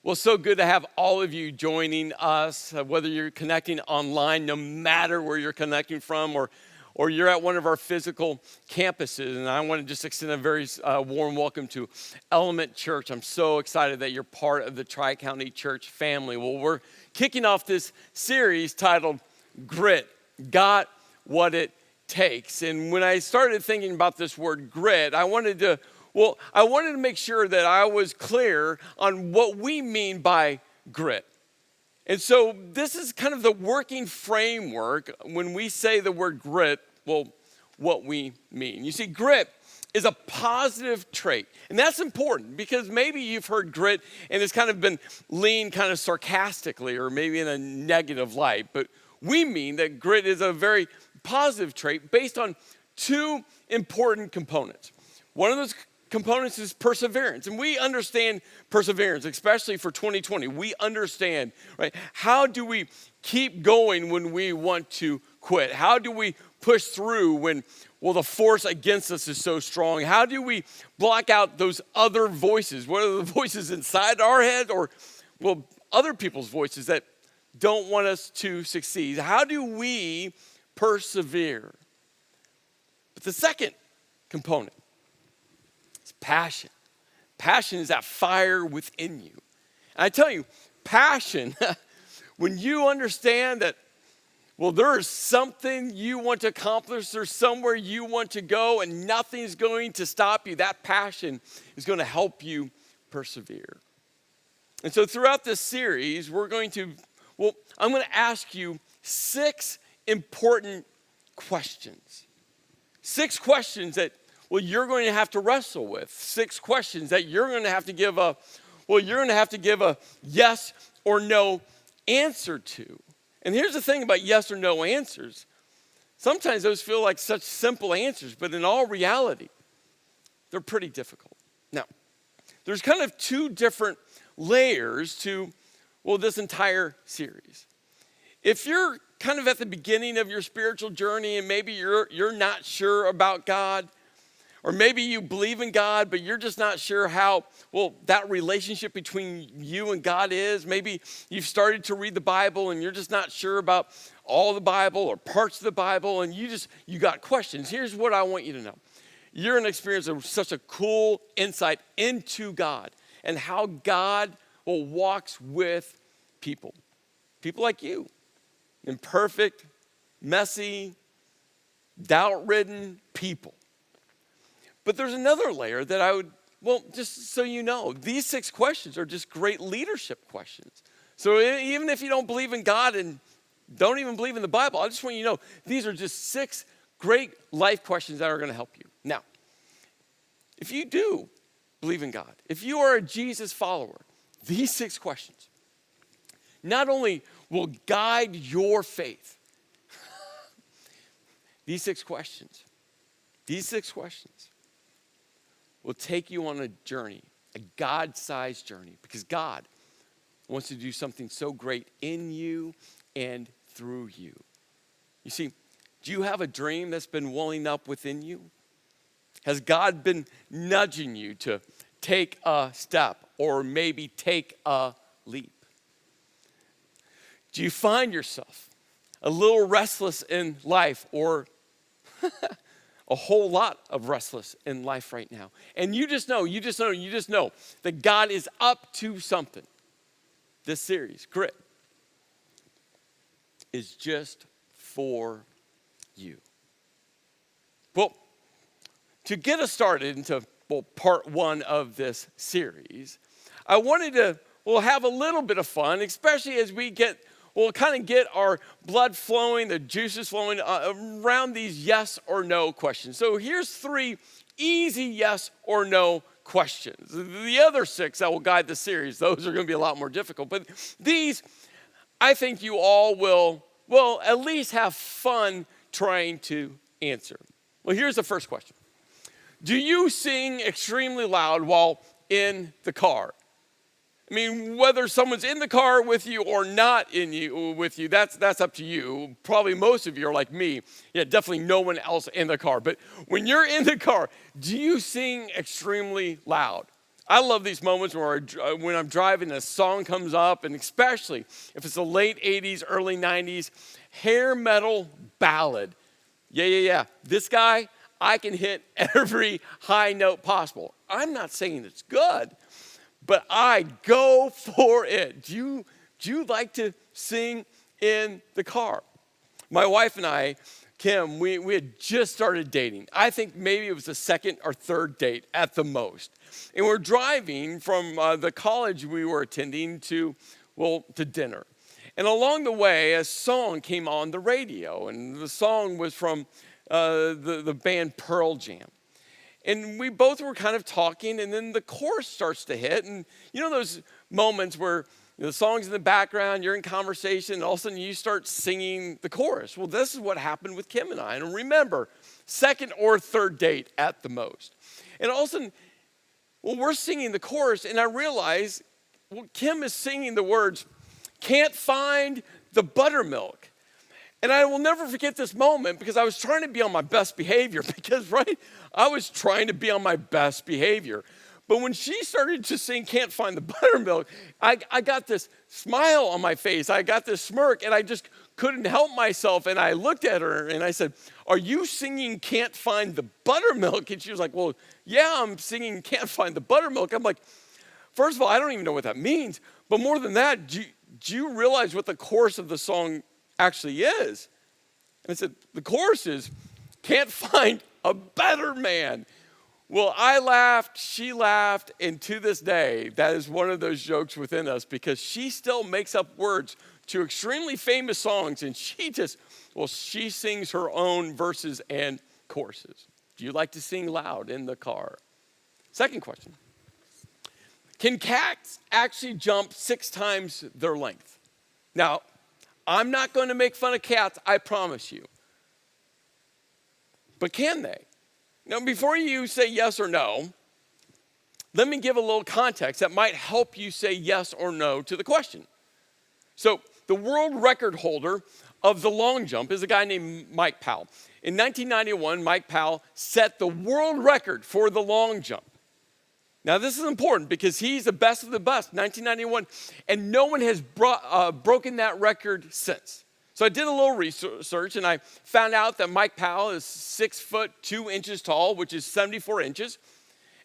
Well, so good to have all of you joining us, whether you're connecting online, no matter where you're connecting from, or you're at one of our physical campuses. And I want to just extend a very warm welcome to Element Church. I'm so excited that you're part of the Tri-County Church family. Well, we're kicking off this series titled Grit, Got What It Takes. And when I started thinking about this word grit, I wanted to make sure that I was clear on what we mean by grit. And so this is kind of the working framework when we say the word grit, what we mean. You see, grit is a positive trait. And that's important because maybe you've heard grit and it's kind of been leaned kind of sarcastically or maybe in a negative light. But we mean that grit is a very positive trait based on two important components. One of those components is perseverance. And we understand perseverance, especially for 2020. We understand, right? How do we keep going when we want to quit? How do we push through when, the force against us is so strong? How do we block out those other voices? What are the voices inside our head or, other people's voices that don't want us to succeed? How do we persevere? But the second component, passion. Passion is that fire within you. And I tell you, passion, when you understand that, there is something you want to accomplish, there's somewhere you want to go, and nothing's going to stop you, that passion is going to help you persevere. And so throughout this series, I'm going to ask you 6 important questions. 6 questions that you're going to have to wrestle with. 6 questions that you're going to have to give a yes or no answer to. And here's the thing about yes or no answers. Sometimes those feel like such simple answers, but in all reality, they're pretty difficult. Now, there's kind of 2 different layers to, this entire series. If you're kind of at the beginning of your spiritual journey and maybe you're not sure about God, or maybe you believe in God, but you're just not sure how, that relationship between you and God is. Maybe you've started to read the Bible and you're just not sure about all the Bible or parts of the Bible and you got questions. Here's what I want you to know. You're going to experience such a cool insight into God and how God walks with people. People like you, imperfect, messy, doubt-ridden people. But there's another layer that I would, just so you know, these 6 questions are just great leadership questions. So even if you don't believe in God and don't even believe in the Bible, I just want you to know these are just 6 great life questions that are going to help you. Now, if you do believe in God, if you are a Jesus follower, these 6 questions not only will guide your faith, these 6 questions will take you on a journey, a God-sized journey, because God wants to do something so great in you and through you. You see, do you have a dream that's been welling up within you? Has God been nudging you to take a step or maybe take a leap? Do you find yourself a little restless in life or a whole lot of restless in life right now? And you just know that God is up to something. This series, Grit, is just for you. Well, to get us started into part 1 of this series, I wanted to have a little bit of fun, especially as we get our blood flowing, the juices flowing around these yes or no questions. So here's 3 easy yes or no questions. The other 6 that will guide the series, those are going to be a lot more difficult. But these, I think you all will at least have fun trying to answer. Well, here's the first question. Do you sing extremely loud while in the car? I mean, whether someone's in the car with you or not with you, that's up to you. Probably most of you are like me. Yeah, definitely no one else in the car. But when you're in the car, do you sing extremely loud? I love these moments where when I'm driving, a song comes up, and especially if it's the late 80s, early 90s, hair metal ballad. Yeah. This guy, I can hit every high note possible. I'm not saying it's good, but I go for it. Do you like to sing in the car? My wife and I, Kim, we had just started dating. I think maybe it was the second or third date at the most. And we're driving from the college we were attending to dinner. And along the way, a song came on the radio, and the song was from the band Pearl Jam. And we both were kind of talking, and then the chorus starts to hit. And you know those moments where the song's in the background, you're in conversation, and all of a sudden you start singing the chorus. Well, this is what happened with Kim and I. And remember, second or third date at the most. And all of a sudden, we're singing the chorus, and I realize, Kim is singing the words, "Can't find the buttermilk." And I will never forget this moment because I was trying to be on my best behavior I was trying to be on my best behavior. But when she started to sing "Can't Find the Buttermilk," I got this smile on my face. I got this smirk, and I just couldn't help myself. And I looked at her, and I said, "Are you singing 'Can't Find the Buttermilk'?" And she was like, "Well, yeah, I'm singing 'Can't Find the Buttermilk.'" I'm like, first of all, I don't even know what that means. But more than that, do you realize what the chorus of the song actually is? And I said, the chorus is, "Can't find a better man." Well, I laughed, she laughed, and to this day, that is one of those jokes within us because she still makes up words to extremely famous songs, and she sings her own verses and choruses. Do you like to sing loud in the car? Second question. Can cats actually jump 6 times their length? Now, I'm not going to make fun of cats, I promise you. But can they? Now, before you say yes or no, let me give a little context that might help you say yes or no to the question. So, the world record holder of the long jump is a guy named Mike Powell. In 1991, Mike Powell set the world record for the long jump. Now, this is important because he's the best of the best, 1991, and no one has broken that record since. So I did a little research, and I found out that Mike Powell is 6 foot 2 inches tall, which is 74 inches.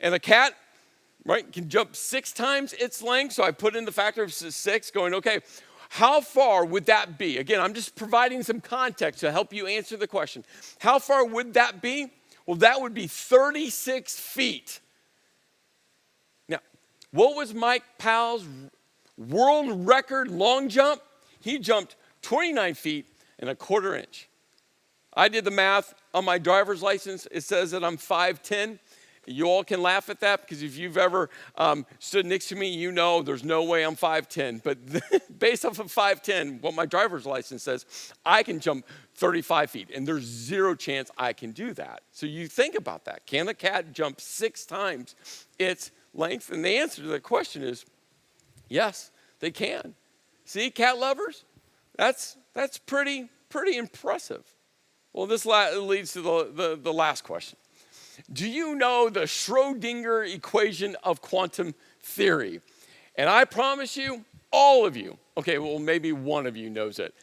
And a cat, can jump 6 times its length. So I put in the factor of 6, going, okay, how far would that be? Again, I'm just providing some context to help you answer the question. How far would that be? Well, that would be 36 feet. Now, what was Mike Powell's world record long jump? He jumped 29 feet and a quarter inch. I did the math on my driver's license. It says that I'm 5'10". You all can laugh at that because if you've ever stood next to me, you know there's no way I'm 5'10". But based off of 5'10", what my driver's license says, I can jump 35 feet. And there's zero chance I can do that. So you think about that. Can a cat jump 6 times its length? And the answer to the question is yes, they can. See, cat lovers? That's pretty impressive. Well, this leads to the last question. Do you know the Schrodinger equation of quantum theory? And I promise you, all of you, okay, well, maybe one of you knows it.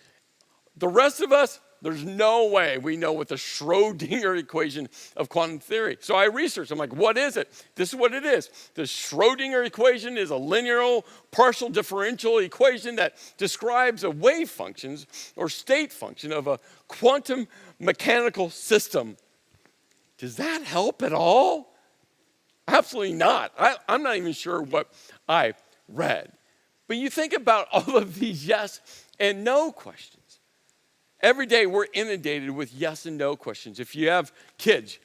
The rest of us, there's no way we know what the Schrodinger equation of quantum theory. So I researched. I'm like, what is it? This is what it is. The Schrodinger equation is a linear partial differential equation that describes a wave functions or state function of a quantum mechanical system. Does that help at all? Absolutely not. I'm not even sure what I read. But you think about all of these yes and no questions. Every day we're inundated with yes and no questions. If you have kids,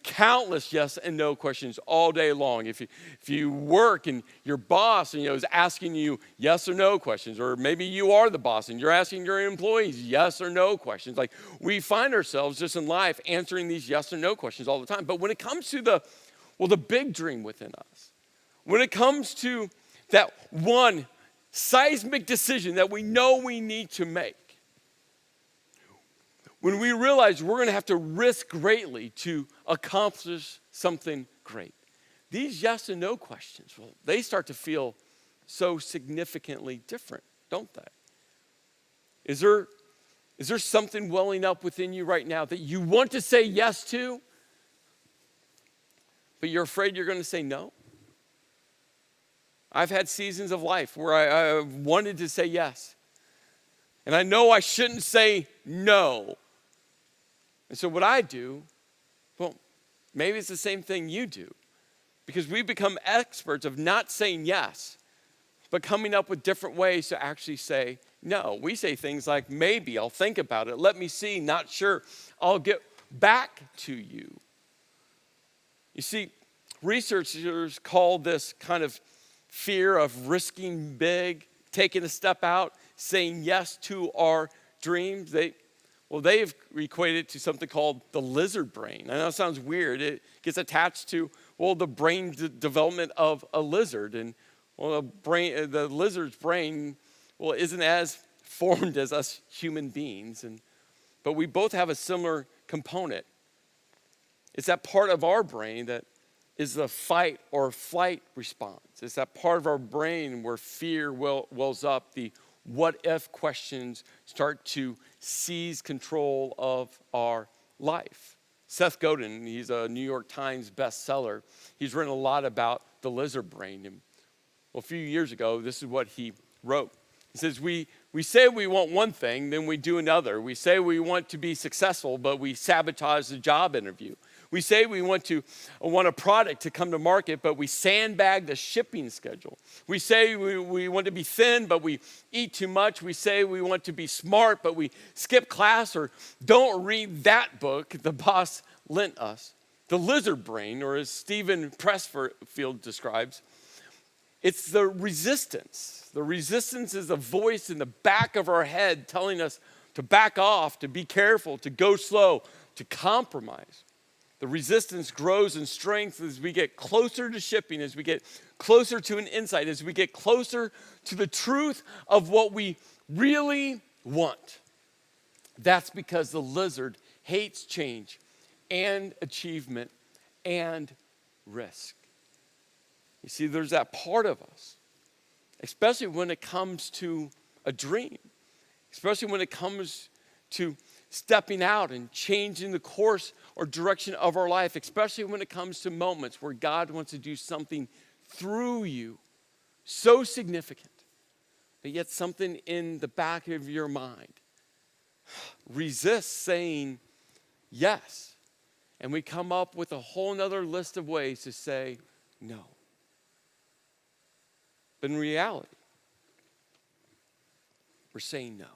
countless yes and no questions all day long. If you work and your boss is asking you yes or no questions, or maybe you are the boss and you're asking your employees yes or no questions. Like we find ourselves just in life answering these yes or no questions all the time. But when it comes to the big dream within us, when it comes to that one seismic decision that we know we need to make, when we realize we're going to have to risk greatly to accomplish something great, these yes and no questions, well, they start to feel so significantly different, don't they? Is there something welling up within you right now that you want to say yes to, but you're afraid you're going to say no? I've had seasons of life where I wanted to say yes. And I know I shouldn't say no. And so what I do, well, maybe it's the same thing you do. Because we become experts of not saying yes, but coming up with different ways to actually say no. We say things like, maybe, I'll think about it. Let me see, not sure. I'll get back to you. You see, researchers call this kind of fear of risking big, taking a step out, saying yes to our dreams. They've equated it to something called the lizard brain. I know it sounds weird. It gets attached to, the brain development of a lizard. And, the lizard's brain, isn't as formed as us human beings. But we both have a similar component. It's that part of our brain that is the fight or flight response. It's that part of our brain where fear wells up, the what if questions start to seize control of our life. Seth Godin, he's a New York Times bestseller. He's written a lot about the lizard brain. And a few years ago, this is what he wrote. He says, we say we want one thing, then we do another. We say we want to be successful, but we sabotage the job interview. We say we want a product to come to market, but we sandbag the shipping schedule. We say we want to be thin, but we eat too much. We say we want to be smart, but we skip class or don't read that book the boss lent us. The lizard brain, or as Stephen Pressfield describes, it's the resistance. The resistance is a voice in the back of our head telling us to back off, to be careful, to go slow, to compromise. The resistance grows in strength as we get closer to shipping, as we get closer to an insight, as we get closer to the truth of what we really want. That's because the lizard hates change and achievement and risk. You see, there's that part of us, especially when it comes to a dream, especially when it comes to stepping out and changing the course or direction of our life, especially when it comes to moments where God wants to do something through you so significant, but yet something in the back of your mind resists saying yes. And we come up with a whole nother list of ways to say no. But in reality, we're saying no.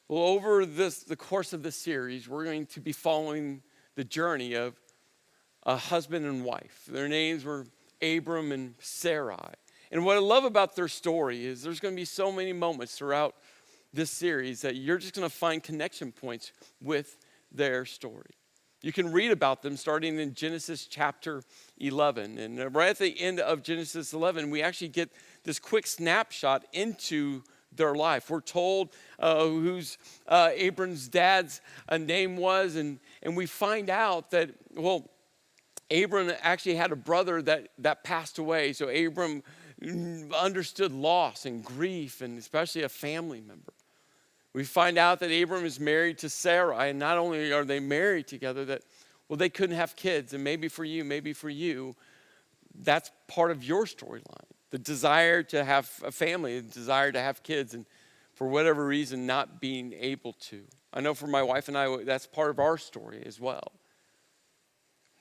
Well, over the course of this series, we're going to be following the journey of a husband and wife. Their names were Abram and Sarai. And what I love about their story is there's going to be so many moments throughout this series that you're just going to find connection points with their story. You can read about them starting in Genesis chapter 11. And right at the end of Genesis 11, we actually get this quick snapshot into their life. We're told whose Abram's dad's name was, and we find out that, Abram actually had a brother that passed away. So Abram understood loss and grief, and especially a family member. We find out that Abram is married to Sarai, and not only are they married together, that, they couldn't have kids. And maybe for you, that's part of your storyline. The desire to have a family, the desire to have kids, and for whatever reason, not being able to. I know for my wife and I, that's part of our story as well.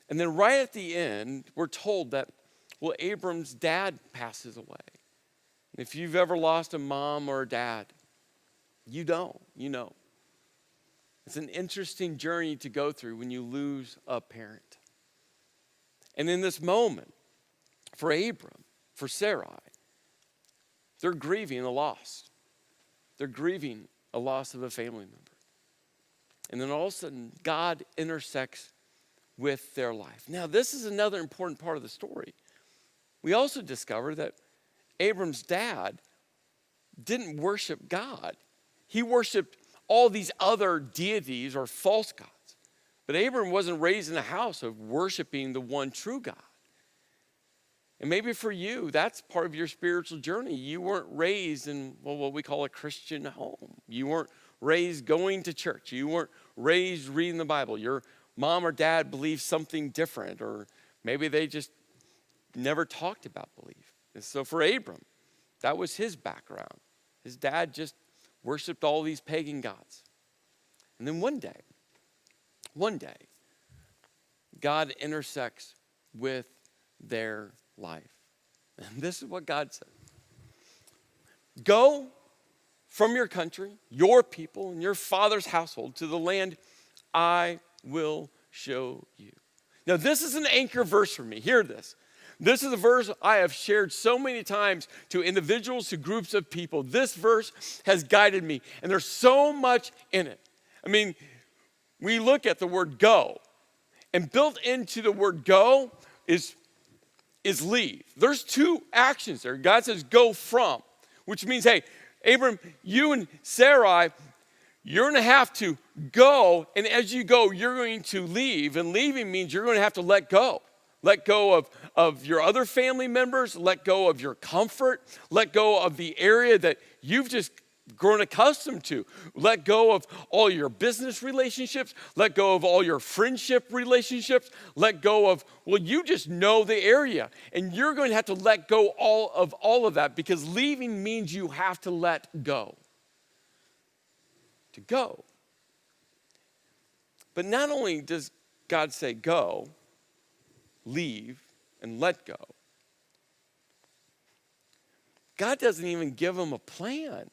And then right at the end, we're told that, Abram's dad passes away. And if you've ever lost a mom or a dad, you know. It's an interesting journey to go through when you lose a parent. And in this moment, for Abram, for Sarai, they're grieving a loss. They're grieving a loss of a family member. And then all of a sudden, God intersects with their life. Now, this is another important part of the story. We also discover that Abram's dad didn't worship God. He worshiped all these other deities or false gods. But Abram wasn't raised in a house of worshiping the one true God. And maybe for you, that's part of your spiritual journey. You weren't raised in what we call a Christian home. You weren't raised going to church. You weren't raised reading the Bible. Your mom or dad believed something different, or maybe they just never talked about belief. And so for Abram, that was his background. His dad just worshiped all these pagan gods. And then one day, God intersects with their life. And this is what God said. Go from your country, your people, and your father's household to the land I will show you. Now, this is an anchor verse for me. Hear this. This is a verse I have shared so many times to individuals, to groups of people. This verse has guided me, and there's so much in it. I mean, we look at the word go, and built into the word go is leave. There's two actions there. God says go from, which means, hey, Abram, you and Sarai, you're going to have to go, and as you go, you're going to leave, and leaving means you're going to have to let go. Let go of your other family members, let go of your comfort, let go of the area that you've just grown accustomed to. Let go of all your business relationships, let go of all your friendship relationships, let go of, well, you just know the area, and you're going to have to let go all of that, because leaving means you have to let go. To go. But not only does God say go, leave, and let go, God doesn't even give them a plan.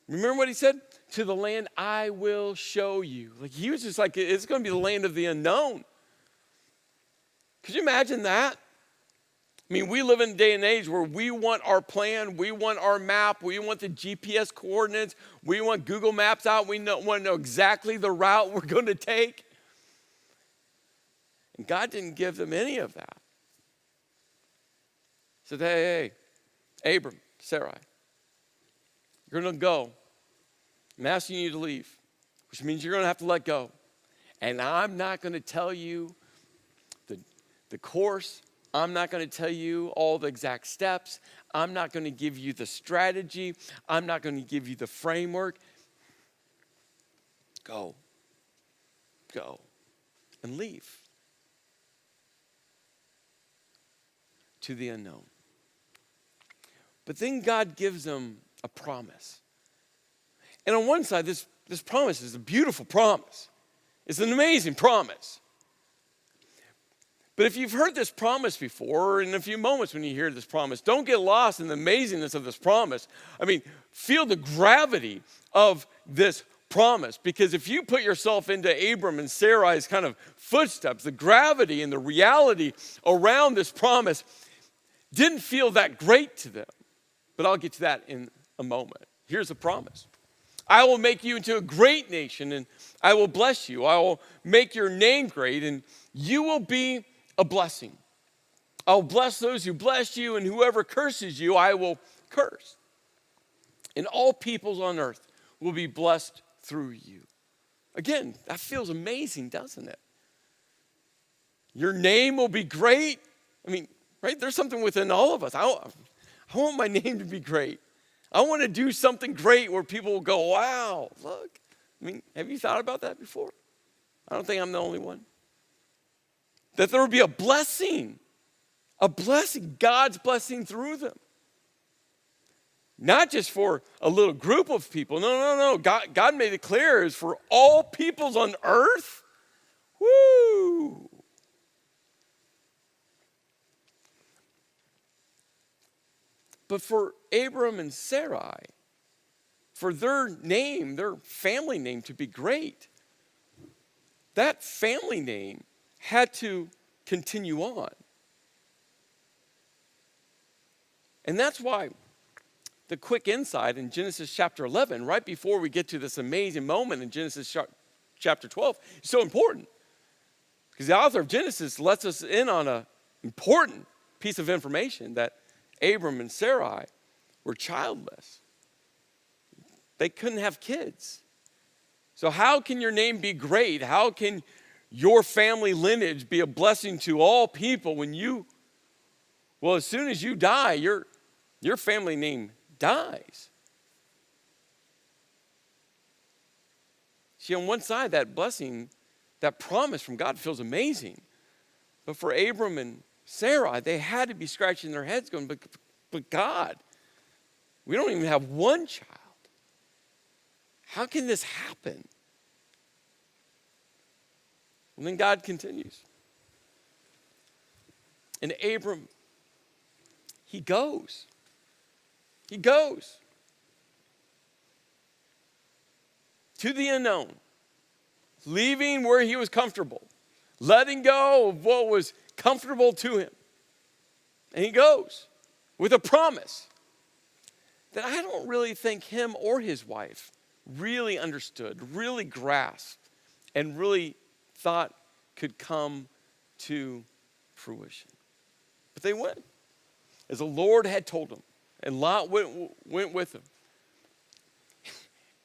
Remember what he said? To the land I will show you. Like, he was just like, it's going to be the land of the unknown. Could you imagine that? I mean, we live in a day and age where we want our plan, we want our map, we want the GPS coordinates, we want Google Maps out, we want to know exactly the route we're going to take. And God didn't give them any of that. He said, hey, Abram, Sarai, you're going to go. I'm asking you to leave, which means you're going to have to let go. And I'm not going to tell you the course. I'm not going to tell you all the exact steps. I'm not going to give you the strategy. I'm not going to give you the framework. Go, and leave to the unknown. But then God gives them a promise. And on one side, this promise is a beautiful promise. It's an amazing promise. But if you've heard this promise before, or in a few moments when you hear this promise, don't get lost in the amazingness of this promise. I mean, feel the gravity of this promise. Because if you put yourself into Abram and Sarai's kind of footsteps, the gravity and the reality around this promise didn't feel that great to them. But I'll get to that in a moment. Here's the promise. I will make you into a great nation, and I will bless you. I will make your name great, and you will be a blessing. I'll bless those who bless you, and whoever curses you, I will curse. And all peoples on earth will be blessed through you. Again, that feels amazing, doesn't it? Your name will be great. I mean, right? There's something within all of us. I want my name to be great. I want to do something great where people will go, wow, look. I mean, have you thought about that before? I don't think I'm the only one. That there will be a blessing, God's blessing through them. Not just for a little group of people. No. God made it clear it's for all peoples on earth. Woo! But for Abram and Sarai, for their name, their family name to be great, that family name had to continue on. And that's why the quick insight in Genesis chapter 11, right before we get to this amazing moment in Genesis chapter 12, is so important. Because the author of Genesis lets us in on an important piece of information that Abram and Sarai were childless. They couldn't have kids. So how can your name be great? How can your family lineage be a blessing to all people when as soon as you die, your family name dies. See, on one side, that blessing, that promise from God feels amazing. But for Abram and Sarai, they had to be scratching their heads going, but God, we don't even have one child. How can this happen? And then God continues. And Abram, he goes. He goes to the unknown, leaving where he was comfortable, letting go of what was comfortable to him. And he goes with a promise that I don't really think him or his wife really understood, really grasped, and really thought could come to fruition. But they went, as the Lord had told them, and Lot went with him.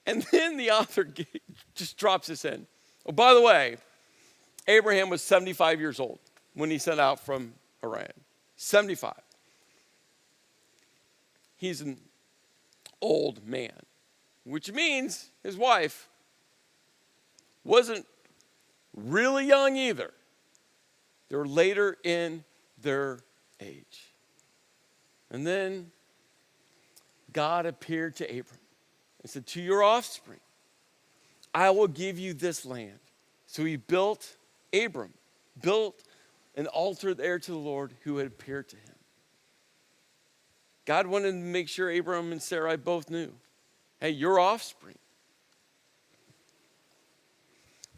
And then the author just drops this in. Oh, by the way, Abraham was 75 years old when he set out from Haran. 75. He's an old man, which means his wife wasn't really young either. They were later in their age. And then God appeared to Abram and said, to your offspring, I will give you this land. So Abram built an altar there to the Lord who had appeared to him. God wanted to make sure Abram and Sarai both knew, hey, your offspring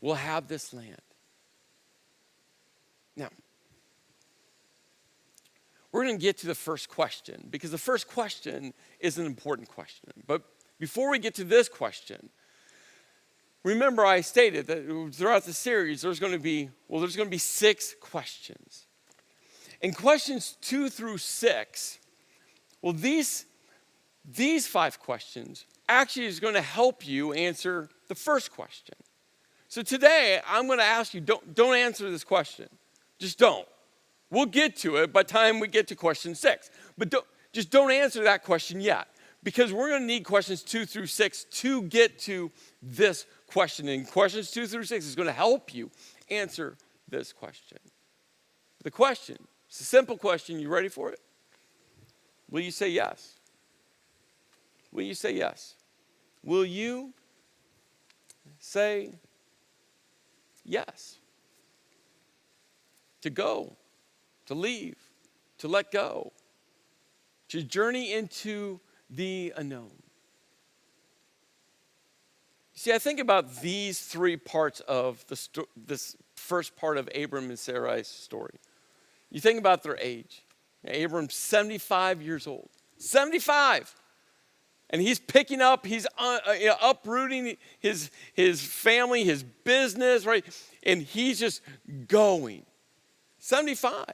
will have this land. Now, we're going to get to the first question because the first question is an important question. But before we get to this question, remember I stated that throughout the series there's going to be 6 questions. And questions 2 through 6, these 5 questions actually is going to help you answer the first question. So today I'm going to ask you, don't answer this question. Just don't. We'll get to it by the time we get to question 6. But don't answer that question yet, because we're going to need questions 2 through 6 to get to this question. And questions 2 through 6 is going to help you answer this question. The question, it's a simple question. You ready for it? Will you say yes? Will you say yes? Will you say yes? To go, to leave, to let go, to journey into the unknown. See, I think about these 3 parts of this first part of Abram and Sarai's story. You think about their age. Abram's 75 years old. 75! And he's picking up, he's uprooting his family, his business, right? And he's just going. 75.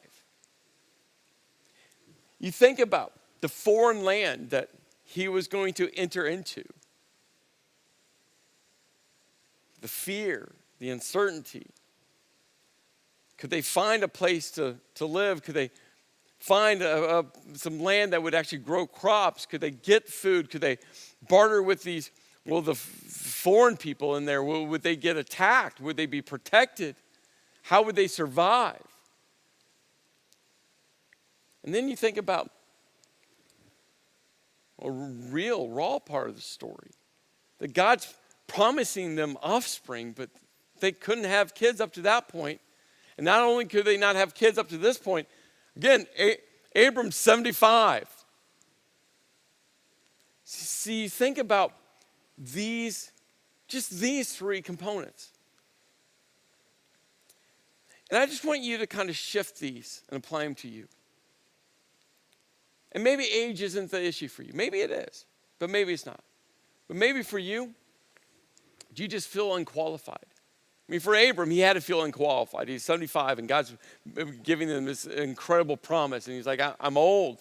You think about the foreign land that he was going to enter into. The fear, the uncertainty. Could they find a place to live? Could they find some land that would actually grow crops? Could they get food? Could they barter with the foreign people in there? Would they get attacked? Would they be protected? How would they survive? And then you think about a real, raw part of the story. That God's promising them offspring, but they couldn't have kids up to that point. And not only could they not have kids up to this point, again, Abram's 75. See, think about these 3 components. And I just want you to kind of shift these and apply them to you. And maybe age isn't the issue for you. Maybe it is, but maybe it's not. But maybe for you, you just feel unqualified. I mean, for Abram, he had to feel unqualified. He's 75, and God's giving him this incredible promise. And he's like, I'm old.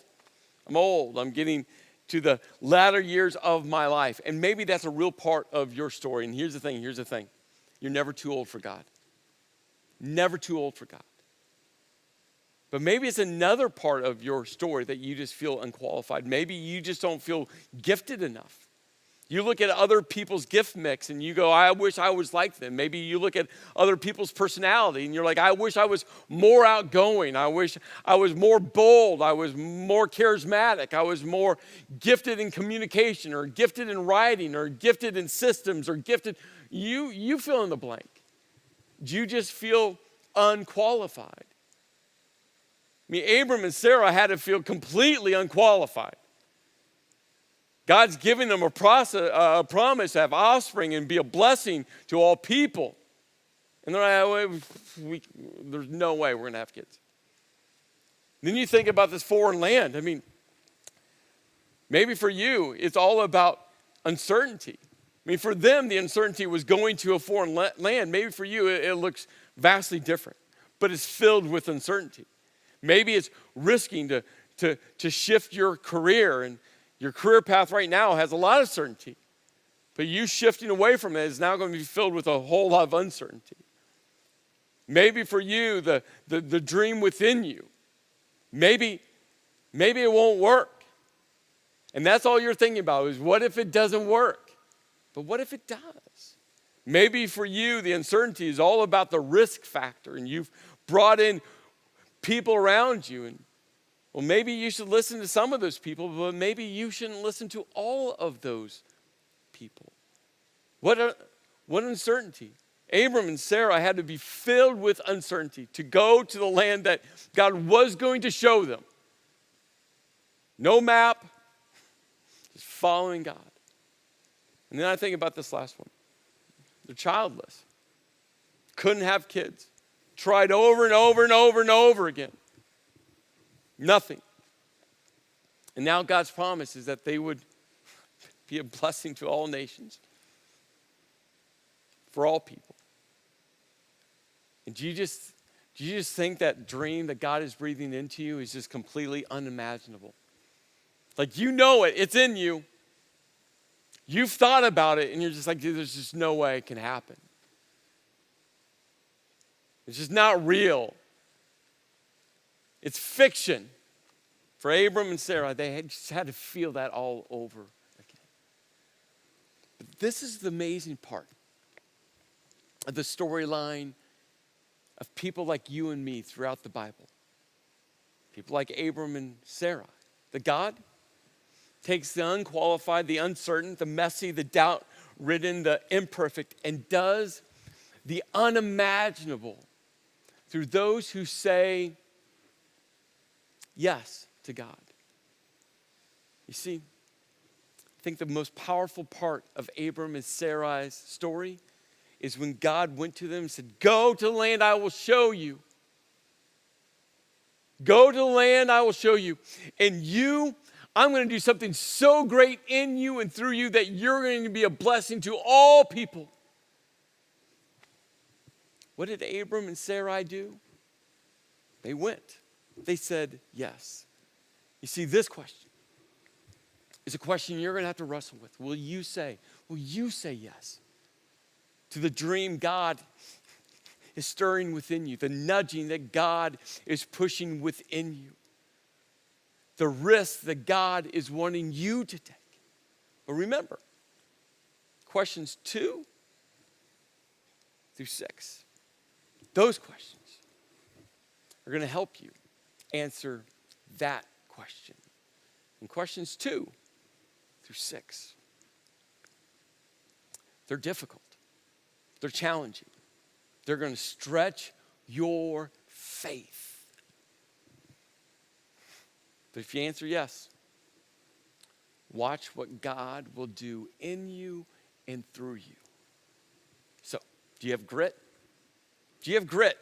I'm getting to the latter years of my life. And maybe that's a real part of your story. And here's the thing. You're never too old for God. Never too old for God. But maybe it's another part of your story that you just feel unqualified. Maybe you just don't feel gifted enough. You look at other people's gift mix and you go, I wish I was like them. Maybe you look at other people's personality and you're like, I wish I was more outgoing. I wish I was more bold. I was more charismatic. I was more gifted in communication or gifted in writing or gifted in systems or gifted. You fill in the blank. You just feel unqualified. I mean, Abram and Sarah had to feel completely unqualified. God's giving them a promise to have offspring and be a blessing to all people. And they're like, there's no way we're going to have kids. Then you think about this foreign land. I mean, maybe for you, it's all about uncertainty. I mean, for them, the uncertainty was going to a foreign land. Maybe for you, it looks vastly different, but it's filled with uncertainty. Maybe it's risking to shift your career, and your career path right now has a lot of certainty, but you shifting away from it is now going to be filled with a whole lot of uncertainty. Maybe for you, the dream within you, maybe it won't work. And that's all you're thinking about is what if it doesn't work? But what if it does? Maybe for you, the uncertainty is all about the risk factor, and you've brought in people around you, and well, maybe you should listen to some of those people, but maybe you shouldn't listen to all of those people. What uncertainty. Abram and Sarah had to be filled with uncertainty to go to the land that God was going to show them. No map, just following God. And then I think about this last one. They're childless. Couldn't have kids. Tried over and over and over and over again. Nothing. And now God's promise is that they would be a blessing to all nations, for all people. And do you just think that dream that God is breathing into you is just completely unimaginable? Like, you know it, it's in you. You've thought about it, and you're just like, dude, there's just no way it can happen. It's just not real. It's fiction. For Abram and Sarah, they just had to feel that all over again. But this is the amazing part of the storyline of people like you and me throughout the Bible. People like Abram and Sarah. That God takes the unqualified, the uncertain, the messy, the doubt-ridden, the imperfect, and does the unimaginable through those who say yes to God. You see, I think the most powerful part of Abram and Sarai's story is when God went to them and said, go to the land I will show you. Go to the land I will show you. And I'm going to do something so great in you and through you that you're going to be a blessing to all people. What did Abram and Sarai do? They went. They said yes. You see, this question is a question you're going to have to wrestle with. Will you say yes to the dream God is stirring within you, the nudging that God is pushing within you, the risk that God is wanting you to take? But remember, questions 2 through 6, those questions are going to help you answer that question. And questions 2 through 6, they're difficult. They're challenging. They're going to stretch your faith. But if you answer yes, watch what God will do in you and through you. So, do you have grit? Do you have grit?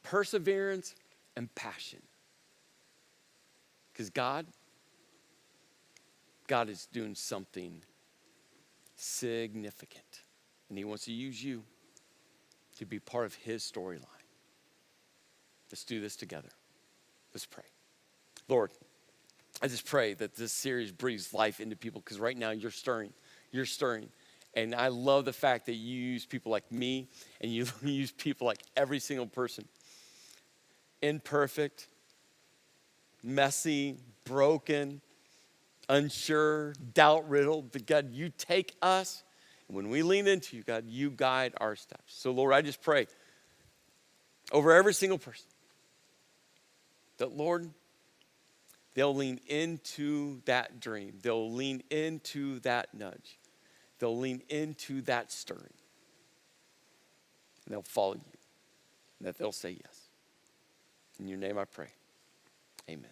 Perseverance and passion. Because God is doing something significant. And he wants to use you to be part of his storyline. Let's do this together. Let's pray. Lord, I just pray that this series breathes life into people, because right now you're stirring. You're stirring. And I love the fact that you use people like me, and you use people like every single person. Imperfect, messy, broken, unsure, doubt-riddled. But God, you take us, and when we lean into you, God, you guide our steps. So Lord, I just pray over every single person that, Lord, they'll lean into that dream. They'll lean into that nudge. They'll lean into that stirring. And they'll follow you. And that they'll say yes. In your name I pray. Amen.